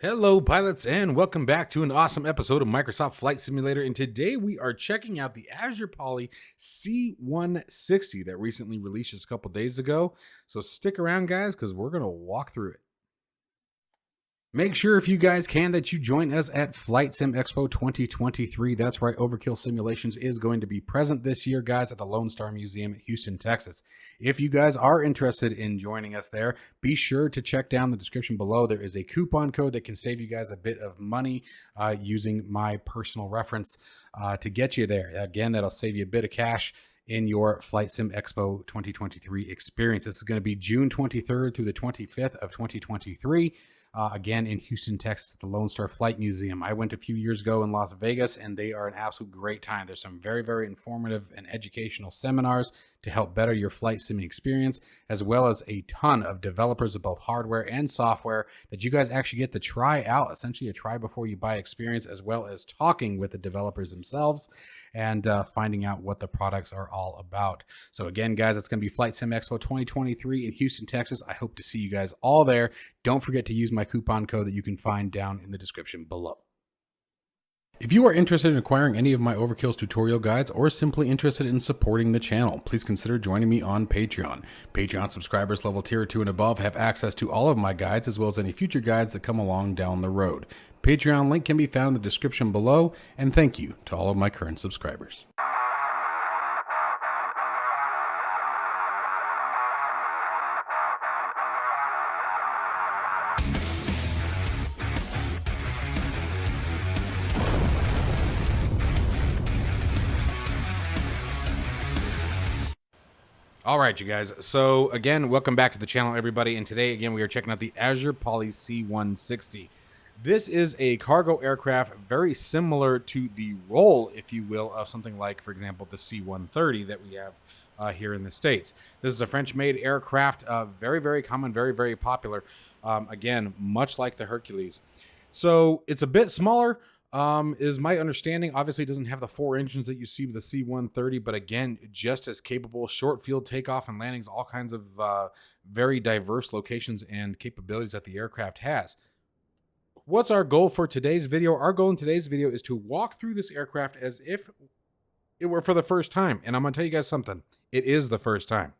Hello pilots and welcome back to an awesome episode of Microsoft Flight Simulator, and today we are checking out the AzurPoly C-160 that recently released just a couple days ago. So stick around guys because we're going to walk through it. Make sure if you guys can that you join us at Flight Sim Expo 2023. That's right, Overkill Simulations is going to be present this year, guys, at the Lone Star Museum in Houston, Texas. If you guys are interested in joining us there, be sure to check down the description below. There is a coupon code that can save you guys a bit of money using my personal reference to get you there. Again, that'll save you a bit of cash in your Flight Sim Expo 2023 experience. This is going to be June 23rd through the 25th of 2023. Again, in Houston, Texas, at the Lone Star Flight Museum. I went a few years ago in Las Vegas, and they are an absolute great time. There's some very, very informative and educational seminars to help better your flight simming experience, as well as a ton of developers of both hardware and software that you guys actually get to try out, essentially a try before you buy experience, as well as talking with the developers themselves and finding out what the products are all about. So again, guys, it's going to be Flight Sim Expo 2023 in Houston, Texas. I hope to see you guys all there. Don't forget to use my coupon code that you can find down in the description below. If you are interested in acquiring any of my Overkills tutorial guides or simply interested in supporting the channel, please consider joining me on Patreon. Patreon subscribers level tier 2 and above have access to all of my guides as well as any future guides that come along down the road. Patreon link can be found in the description below, and thank you to all of my current subscribers. All right, you guys. So again, welcome back to the channel, everybody. And today, again, we are checking out the AzurPoly C-160. This is a cargo aircraft very similar to the role, if you will, of something like, for example, the C-130 that we have here in the States. This is a French-made aircraft, very, very common, very, very popular. Again, much like the Hercules. So it's a bit smaller. Is my understanding. Obviously, it doesn't have the 4 engines that you see with the C-130, but again, just as capable, short field takeoff and landings, all kinds of very diverse locations and capabilities that the aircraft has. What's our goal for today's video? Our goal in today's video is to walk through this aircraft as if it were for the first time. And I'm going to tell you guys something. It is the first time.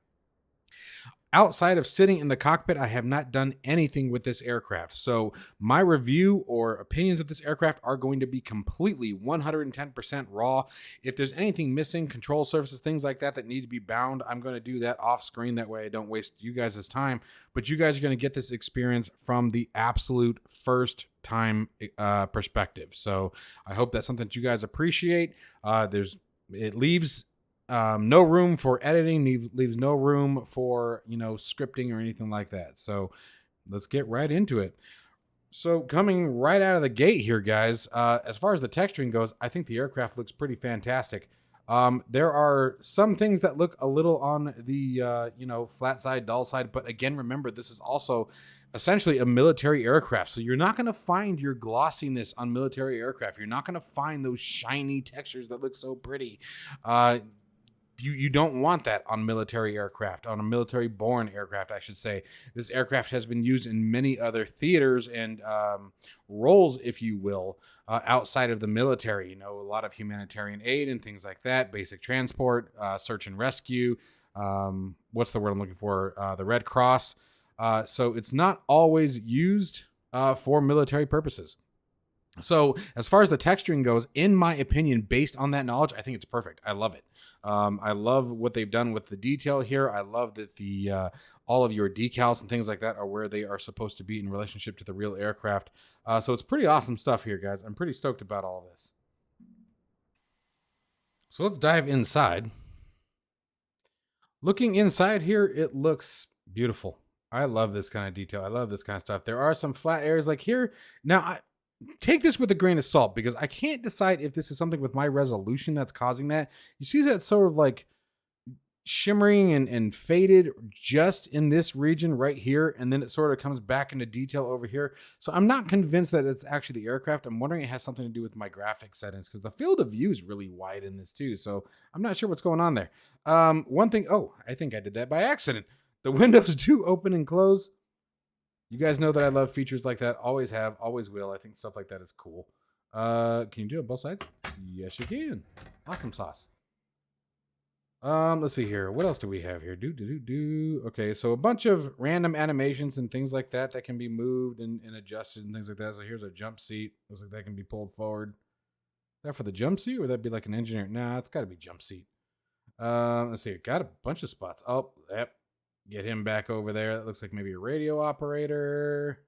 Outside of sitting in the cockpit, I have not done anything with this aircraft. So my review or opinions of this aircraft are going to be completely 110% raw. If there's anything missing, control surfaces, things like that that need to be bound, I'm going to do that off screen. That way I don't waste you guys' time. But you guys are going to get this experience from the absolute first time perspective. So I hope that's something that you guys appreciate. It leaves no room for editing, leaves no room for, scripting or anything like that. So let's get right into it. So coming right out of the gate here, guys, as far as the texturing goes, I think the aircraft looks pretty fantastic. There are some things that look a little on the, flat side, dull side. But again, remember, this is also essentially a military aircraft. So you're not going to find your glossiness on military aircraft. You're not going to find those shiny textures that look so pretty. You don't want that on military aircraft, on a military-born aircraft, I should say. This aircraft has been used in many other theaters and roles, if you will, outside of the military. A lot of humanitarian aid and things like that, basic transport, search and rescue. What's the word I'm looking for? The Red Cross. So it's not always used for military purposes. So as far as the texturing goes, in my opinion, based on that knowledge, I think it's perfect. I love it. I love what they've done with the detail here. I love that the all of your decals and things like that are where they are supposed to be in relationship to the real aircraft. So it's pretty awesome stuff here, guys. I'm pretty stoked about all of this. So let's dive inside. Looking inside here, it looks beautiful. I love this kind of detail. I love this kind of stuff. There are some flat areas like here. Now, take this with a grain of salt because I can't decide if this is something with my resolution that's causing that. You see that sort of like shimmering and faded just in this region right here, and then it sort of comes back into detail over here. So I'm not convinced that it's actually the aircraft. I'm wondering it has something to do with my graphic settings because the field of view is really wide in this too. So I'm not sure what's going on there. One thing, I think I did that by accident. The windows do open and close. You guys know that I love features like that. Always have, always will. I think stuff like that is cool. Can you do it both sides? Yes, you can. Awesome sauce. Let's see here. What else do we have here? Okay, so a bunch of random animations and things like that that can be moved and adjusted and things like that. So here's a jump seat. Looks like that can be pulled forward. Is that for the jump seat, or would that be like an engineer? Nah, it's got to be jump seat. Let's see. Got a bunch of spots. Oh, yep. Get him back over there. That looks like maybe a radio operator.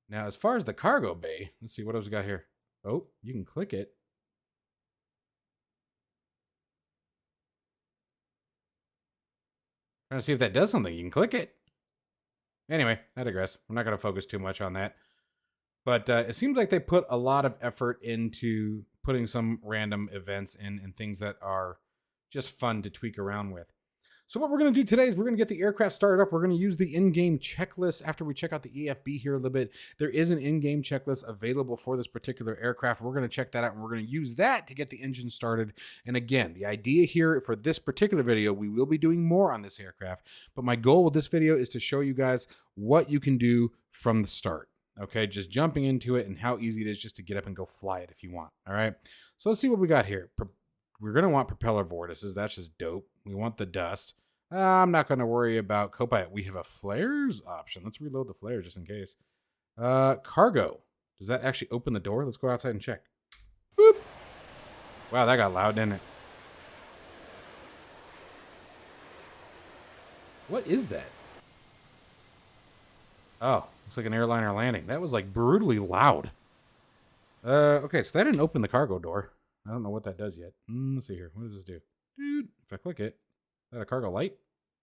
Now, as far as the cargo bay, let's see what else we got here. Oh, you can click it. Trying to see if that does something. You can click it. Anyway, I digress. We're not going to focus too much on that. But it seems like they put a lot of effort into putting some random events in and things that are just fun to tweak around with. So what we're going to do today is we're going to get the aircraft started up. We're going to use the in-game checklist after we check out the EFB here a little bit. There is an in-game checklist available for this particular aircraft. We're going to check that out, and we're going to use that to get the engine started. And again, the idea here for this particular video, we will be doing more on this aircraft, but my goal with this video is to show you guys what you can do from the start. Okay, just jumping into it and how easy it is just to get up and go fly it if you want. All right, so let's see what we got here. We're going to want propeller vortices. That's just dope. We want the dust. I'm not going to worry about Copilot. We have a flares option. Let's reload the flares just in case. Cargo. Does that actually open the door? Let's go outside and check. Boop. Wow, that got loud, didn't it? What is that? Oh, looks like an airliner landing. That was like brutally loud. Okay, so that didn't open the cargo door. I don't know what that does yet. Let's see here. What does this do? Dude, if I click it, is that a cargo light?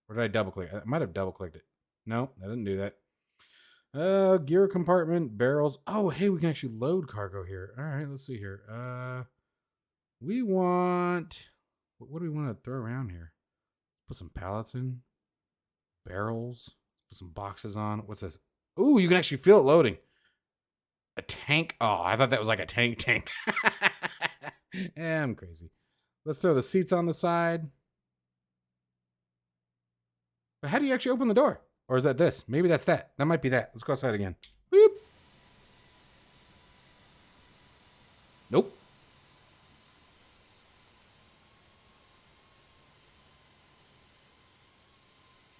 Or did I double click? I might have double clicked it. No, I didn't do that. Gear compartment, barrels. Oh, hey, we can actually load cargo here. All right, let's see here. We want, what do we want to throw around here? Put some pallets in. Barrels. Put some boxes on. What's this? Ooh, you can actually feel it loading. A tank. Oh, I thought that was like a tank. Yeah, I'm crazy. Let's throw the seats on the side. But how do you actually open the door? Or is that this? Maybe that's that. That might be that. Let's go outside again. Boop. Nope.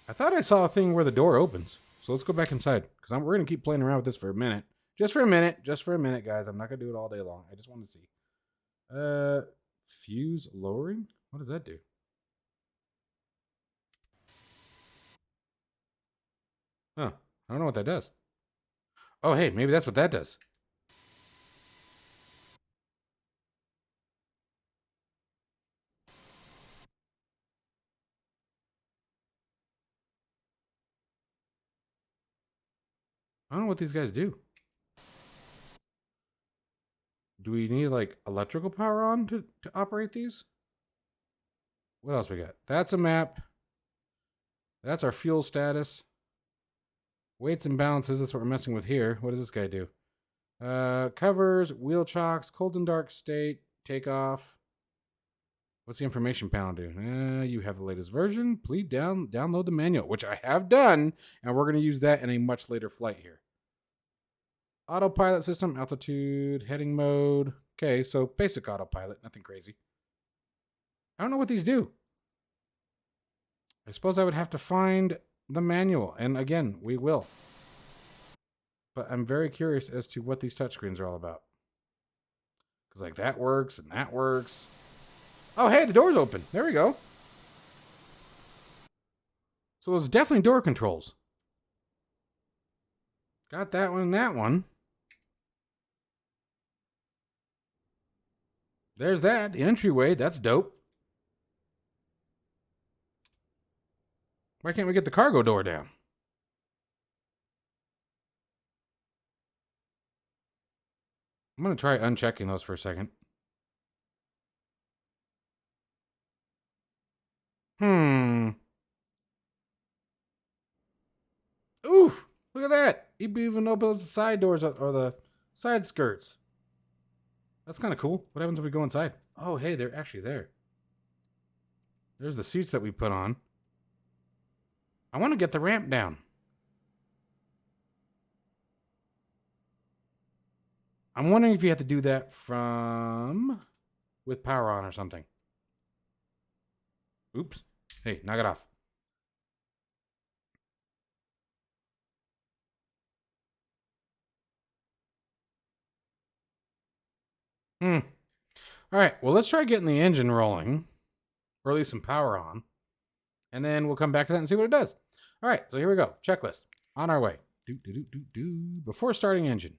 I thought I saw a thing where the door opens. So let's go back inside. Because we're going to keep playing around with this for a minute. Just for a minute. Just for a minute, guys. I'm not going to do it all day long. I just want to see. Fuse lowering? What does that do? Huh. I don't know what that does. Oh, hey, maybe that's what that does. I don't know what these guys do. Do we need like electrical power on to operate these? What else we got? That's a map. That's our fuel status. Weights and balances. That's what we're messing with here. What does this guy do? Covers, wheel chocks, cold and dark state, takeoff. What's the information panel do? You have the latest version. Please download the manual, which I have done, and we're going to use that in a much later flight here. Autopilot system, altitude, heading mode. Okay, so basic autopilot, nothing crazy. I don't know what these do. I suppose I would have to find the manual, and again, we will. But I'm very curious as to what these touchscreens are all about. Because like that works, and that works. Oh, hey, the door's open. There we go. So there's definitely door controls. Got that one and that one. There's that, the entryway. That's dope. Why can't we get the cargo door down? I'm going to try unchecking those for a second. Oof! Look at that! You even open up the side doors or the side skirts. That's kind of cool. What happens if we go inside? Oh, hey, they're actually there. There's the seats that we put on. I want to get the ramp down. I'm wondering if you have to do that from with power on or something. Oops. Hey, knock it off. All right. Well, let's try getting the engine rolling, or at least some power on, and then we'll come back to that and see what it does. All right. So here we go. Checklist on our way. Before starting engine,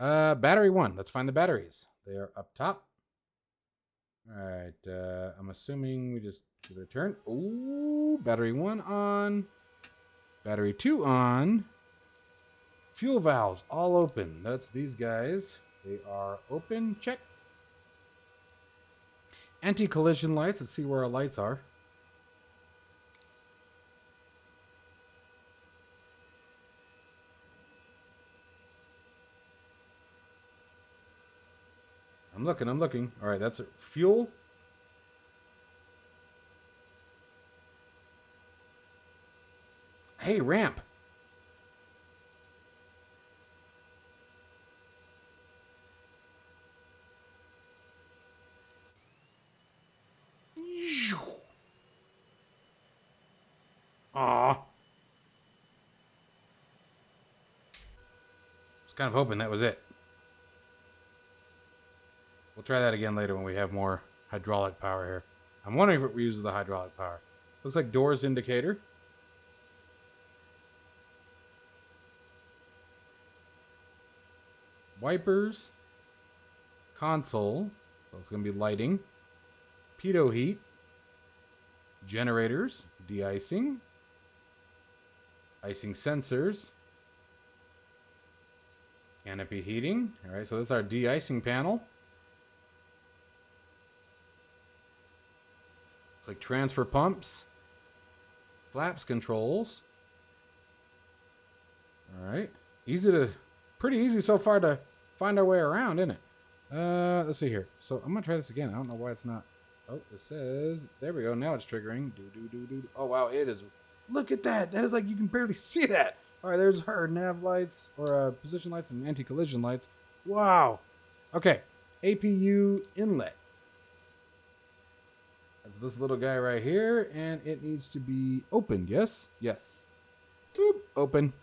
battery 1. Let's find the batteries. They are up top. All right. I'm assuming we just give it a turn. Ooh, battery 1 on. Battery 2 on. Fuel valves all open. That's these guys. They are open. Check. Anti-collision lights. Let's see where our lights are. I'm looking. All right, that's fuel. Hey, ramp. Aw. Was kind of hoping that was it. We'll try that again later when we have more hydraulic power here. I'm wondering if it uses the hydraulic power. Looks like doors indicator. Wipers. Console. So it's going to be lighting. Pitot heat. Generators. De-icing. Icing sensors. Canopy heating. All right, so that's our de-icing panel. Looks like transfer pumps. Flaps controls. All right. Pretty easy so far to find our way around, isn't it? Let's see here. So I'm going to try this again. I don't know why it's not. Oh, it says, there we go. Now it's triggering. Oh, wow. It is. Look at that. That is like, you can barely see that. All right, there's our nav lights, or position lights and anti-collision lights. Wow. Okay. APU inlet. That's this little guy right here, and it needs to be opened. Yes? Yes. Boop. Open.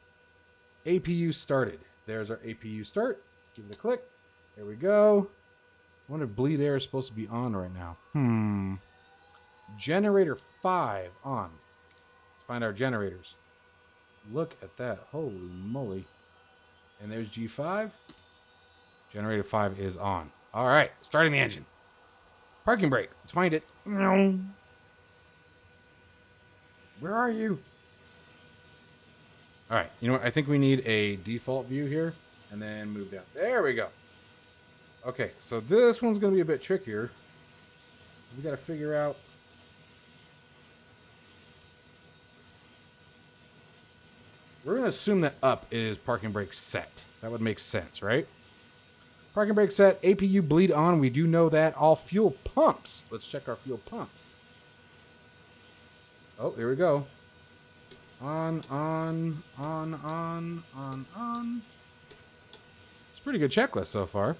APU started. There's our APU start. Let's give it a click. There we go. I wonder if bleed air is supposed to be on right now. Generator 5 on. Let's find our generators. Look at that. Holy moly. And there's G5. Generator 5 is on. All right. Starting the engine. Parking brake. Let's find it. Where are you? All right. You know what? I think we need a default view here and then move down. There we go. Okay. So this one's going to be a bit trickier. We got to figure out. We're going to assume that up is parking brake set. That would make sense, right? Parking brake set. APU bleed on. We do know that. All fuel pumps. Let's check our fuel pumps. Oh, here we go. On. It's a pretty good checklist so far.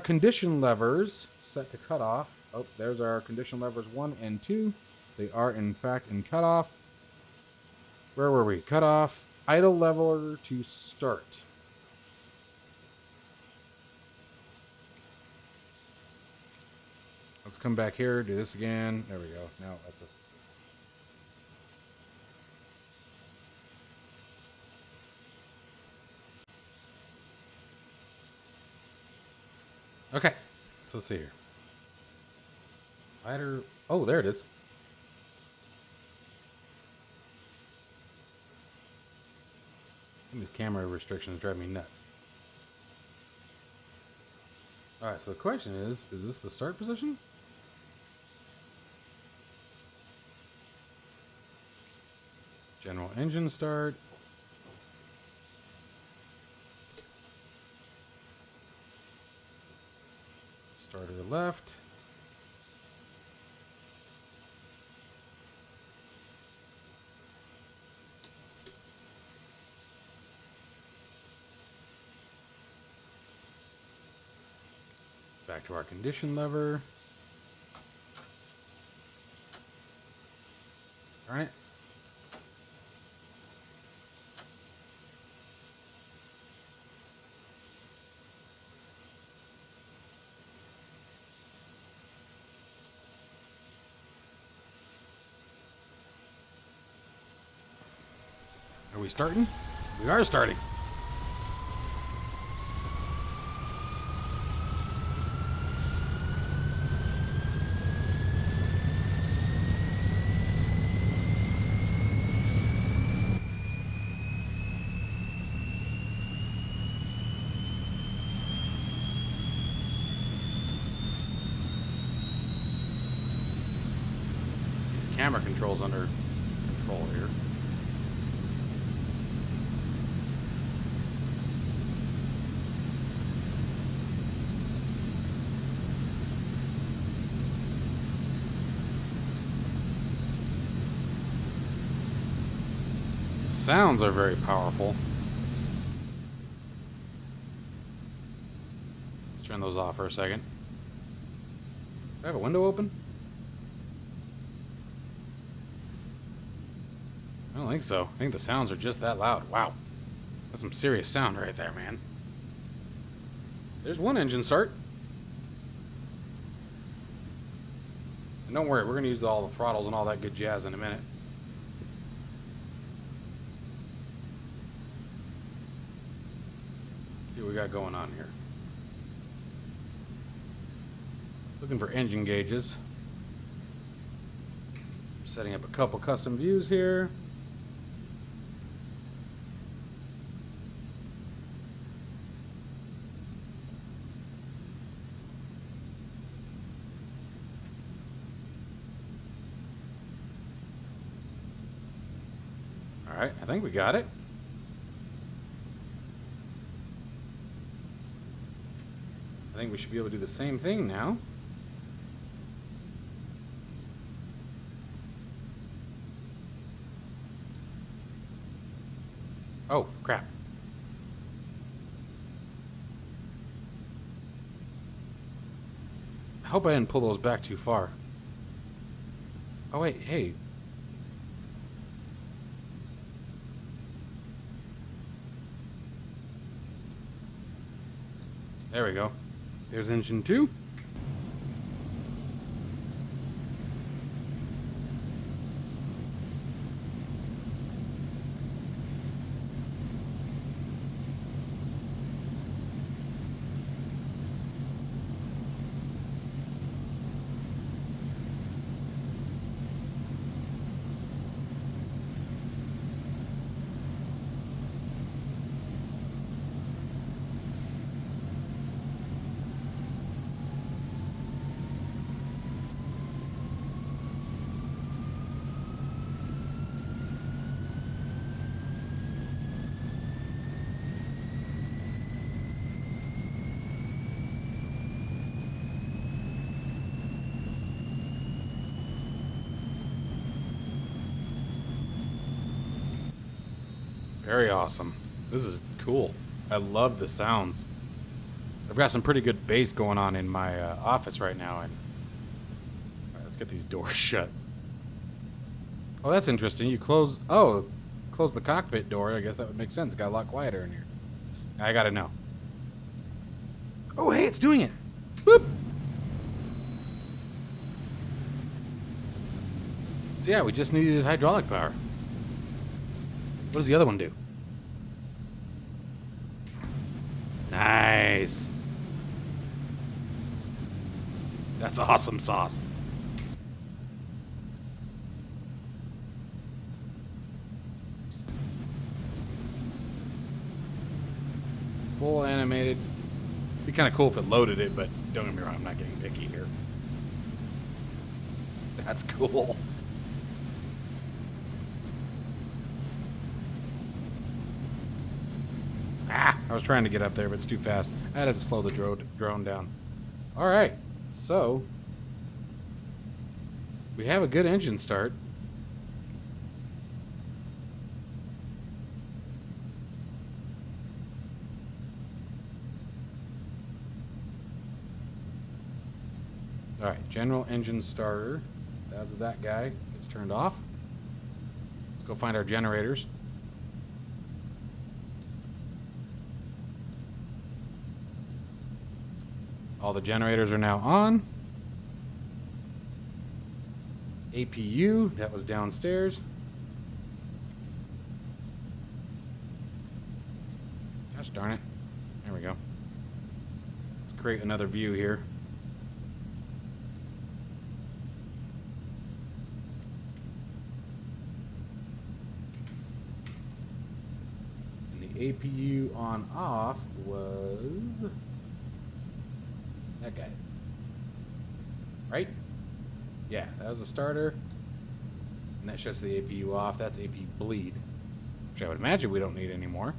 Condition levers set to cutoff. Oh, there's our condition levers 1 and 2. They are, in fact, in cutoff. Where were we? Cutoff. Idle leveler to start. Let's come back here, do this again. There we go. Now that's us. Okay. So let's see here. Ladder. Oh, there it is. These camera restrictions drive me nuts. Alright, so the question is this the start position? General engine start. Starter left. Back to our condition lever. All right. Are we starting? We are starting. These camera controls under control here. Sounds are very powerful. Let's turn those off for a second. Do I have a window open? I don't think so. I think the sounds are just that loud. Wow. That's some serious sound right there, man. There's one engine start. And don't worry, we're going to use all the throttles and all that good jazz in a minute. See what we got going on here. Looking for engine gauges. Setting up a couple custom views here. All right, I think we got it. I think we should be able to do the same thing now. Oh, crap. I hope I didn't pull those back too far. Oh, wait, hey. There we go. There's engine 2. Very awesome. This is cool. I love the sounds. I've got some pretty good bass going on in my office right now. And all right, let's get these doors shut. Oh, that's interesting. You close the cockpit door. I guess that would make sense. It got a lot quieter in here. I gotta know. Oh, hey, it's doing it. Boop. So yeah, we just needed hydraulic power. What does the other one do? Nice. That's awesome sauce. Full animated. Be kind of cool if it loaded it, but don't get me wrong, I'm not getting picky here. That's cool. I was trying to get up there, but it's too fast. I had to slow the drone down. All right, so we have a good engine start. All right, general engine starter. That's that guy. It's turned off. Let's go find our generators. All the generators are now on. APU, that was downstairs. Gosh darn it. There we go. Let's create another view here. And the APU on off was that guy. Right? Yeah, that was a starter. And that shuts the APU off. That's APU bleed, which I would imagine we don't need anymore.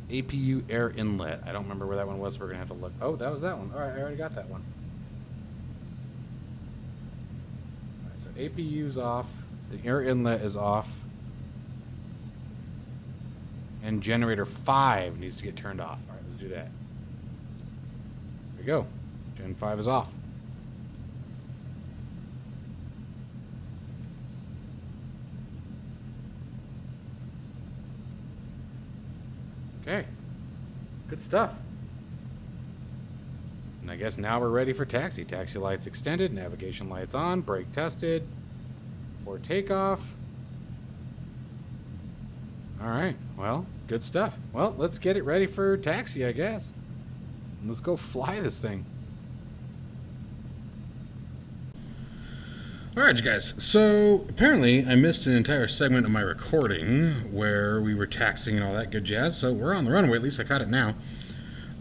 APU air inlet. I don't remember where that one was. So we're going to have to look. Oh, that was that one. All right, I already got that one. All right, so APU's off. The air inlet is off. And generator 5 needs to get turned off. All right, let's do that. There we go. Gen 5 is off. Okay. Good stuff. And I guess now we're ready for taxi. Taxi lights extended, navigation lights on, brake tested for takeoff. All right, well, good stuff. Well, let's get it ready for taxi, I guess. Let's go fly this thing. All right, you guys. So apparently I missed an entire segment of my recording where we were taxiing and all that good jazz. So we're on the runway. At least I caught it now.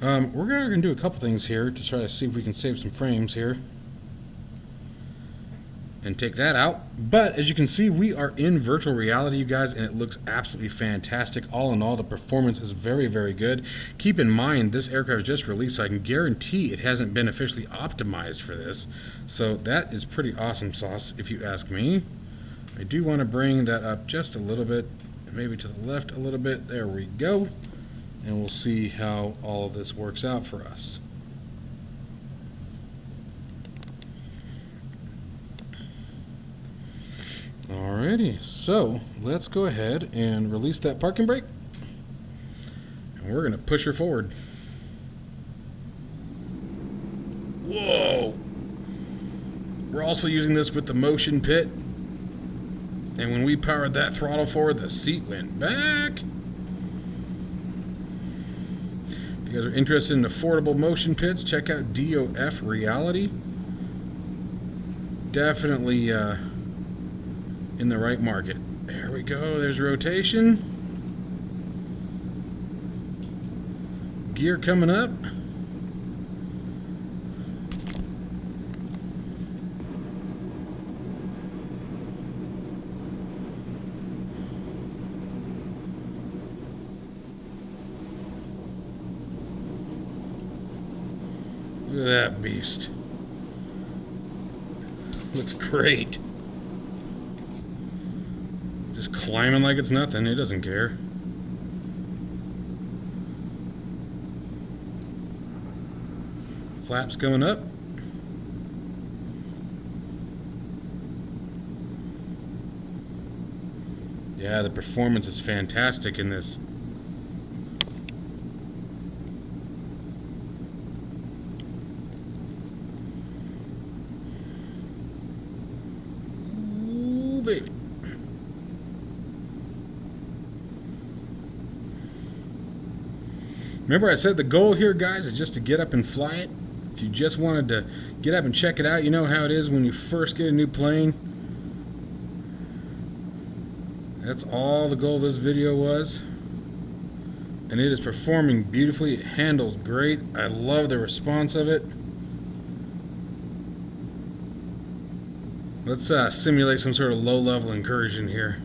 We're going to do a couple things here to try to see if we can save some frames here. And take that out. But as you can see, we are in virtual reality, you guys, and it looks absolutely fantastic. All in all, the performance is very, very good. Keep in mind, this aircraft was just released, so I can guarantee it hasn't been officially optimized for this. So that is pretty awesome sauce, if you ask me. I do want to bring that up just a little bit, maybe to the left a little bit. There we go. And we'll see how all of this works out for us. Alrighty, so let's go ahead and release that parking brake. And we're going to push her forward. Whoa! We're also using this with the motion pit. And when we powered that throttle forward, the seat went back. If you guys are interested in affordable motion pits, check out DOF Reality. Definitely in the right market. There we go. There's rotation. Gear coming up. Look at that beast. Looks great. Just climbing like it's nothing. It doesn't care. Flaps coming up. Yeah, the performance is fantastic in this. Ooh, baby. Remember I said the goal here, guys, is just to get up and fly it. If you just wanted to get up and check it out, you know how it is when you first get a new plane. That's all the goal of this video was. And it is performing beautifully. It handles great. I love the response of it. Let's simulate some sort of low-level incursion here.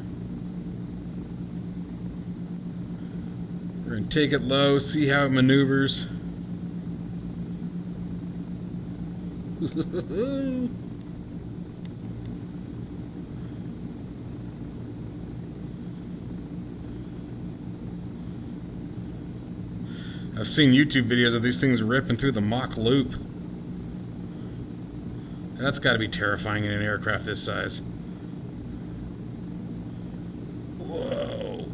We're going to take it low, see how it maneuvers. I've seen YouTube videos of these things ripping through the Mach loop. That's got to be terrifying in an aircraft this size. Whoa.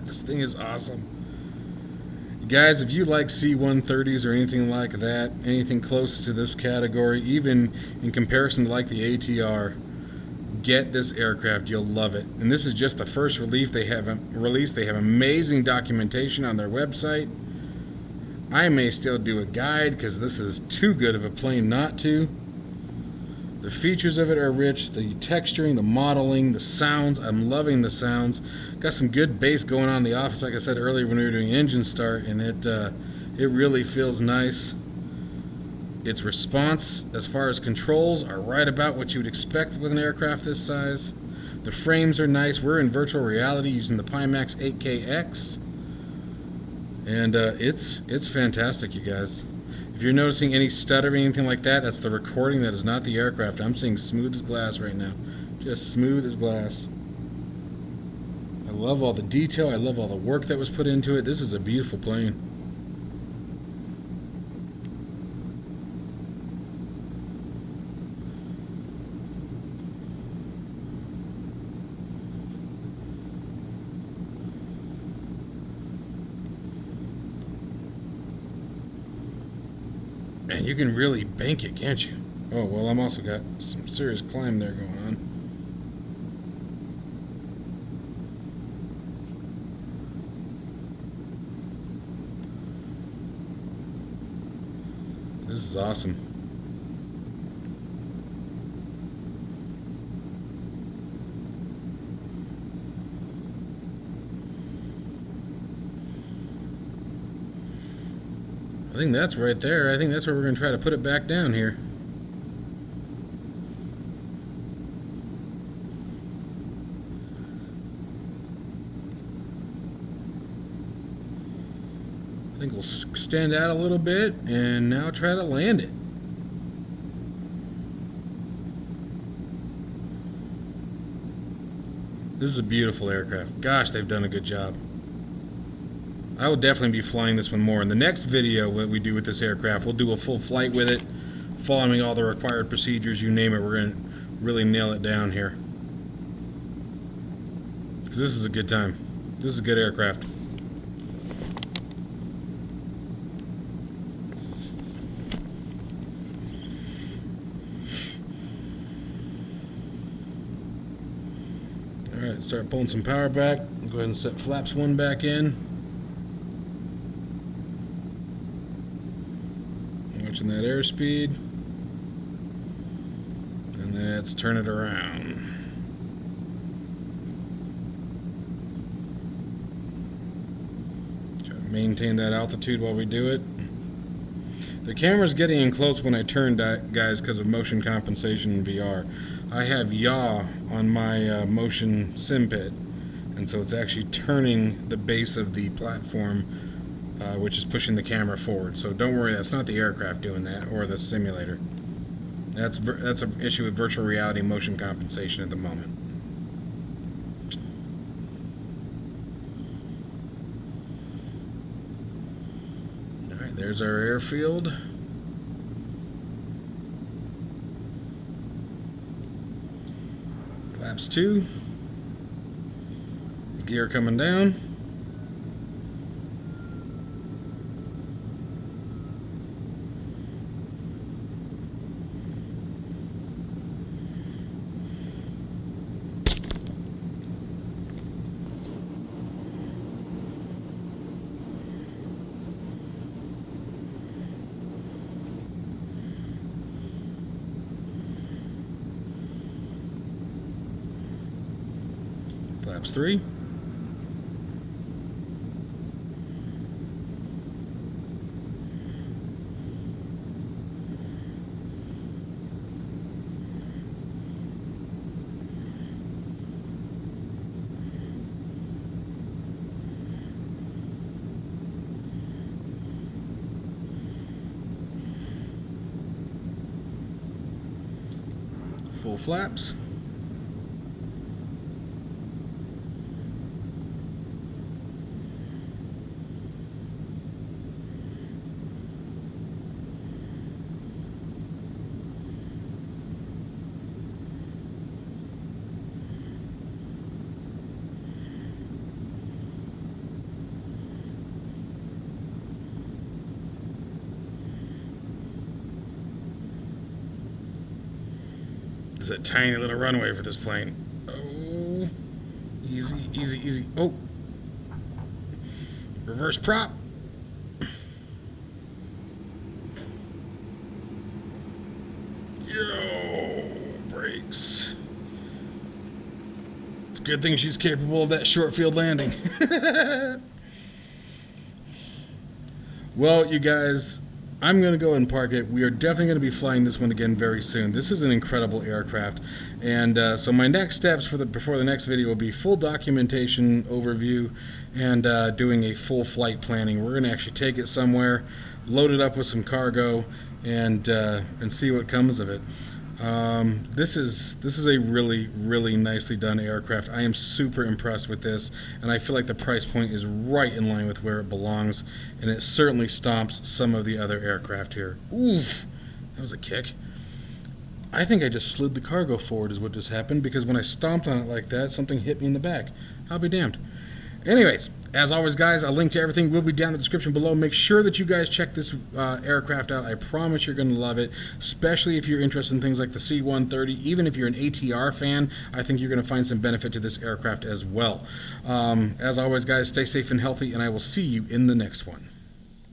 This thing is awesome. Guys, if you like C-130s or anything like that, anything close to this category, even in comparison to like the ATR, get this aircraft. You'll love it. And this is just the first release. They have amazing documentation on their website. I may still do a guide because this is too good of a plane not to. The features of it are rich. The texturing, the modeling, the sounds. I'm loving the sounds. Got some good bass going on in the office, like I said earlier when we were doing engine start, and it really feels nice. Its response as far as controls are right about what you would expect with an aircraft this size. The frames are nice. We're in virtual reality using the Pimax 8KX, and it's fantastic, you guys. If you're noticing any stutter or anything like that, that's the recording. That is not the aircraft. I'm seeing smooth as glass right now, just smooth as glass. I love all the detail. I love all the work that was put into it. This is a beautiful plane. Man, you can really bank it, can't you? Oh, well, I'm also got some serious climb there going on. This is awesome. I think that's right there. I think that's where we're going to try to put it back down here. I think we'll extend out a little bit and now try to land it. This is a beautiful aircraft. Gosh, they've done a good job. I will definitely be flying this one more. In the next video, what we do with this aircraft, we'll do a full flight with it, following all the required procedures, you name it. We're going to really nail it down here. Because this is a good time. This is a good aircraft. Alright, start pulling some power back. Go ahead and set flaps 1 back in. Watching that airspeed, and let's turn it around. Try to maintain that altitude while we do it. The camera's getting in close when I turn, guys, because of motion compensation in VR. I have yaw on my motion sim pit, and so it's actually turning the base of the platform, which is pushing the camera forward. So don't worry, that's not the aircraft doing that, or the simulator. That's an issue with virtual reality motion compensation at the moment. Alright, there's our airfield. Flaps 2. Gear coming down. Flaps 3. full flaps. There's a tiny little runway for this plane. Oh, easy, easy, easy. Oh, reverse prop. Yo, brakes. It's a good thing she's capable of that short field landing. Well, you guys, I'm going to go ahead and park it. We are definitely going to be flying this one again very soon. This is an incredible aircraft. And so my next steps before the next video will be full documentation overview and doing a full flight planning. We're going to actually take it somewhere, load it up with some cargo, and see what comes of it. This is a really, really nicely done aircraft. I am super impressed with this, and I feel like the price point is right in line with where it belongs, and it certainly stomps some of the other aircraft here. Oof, that was a kick. I think I just slid the cargo forward is what just happened, because when I stomped on it like that, something hit me in the back. I'll be damned. Anyways, as always, guys, a link to everything will be down in the description below. Make sure that you guys check this aircraft out. I promise you're going to love it, especially if you're interested in things like the C-130. Even if you're an ATR fan, I think you're going to find some benefit to this aircraft as well. As always, guys, stay safe and healthy, and I will see you in the next one.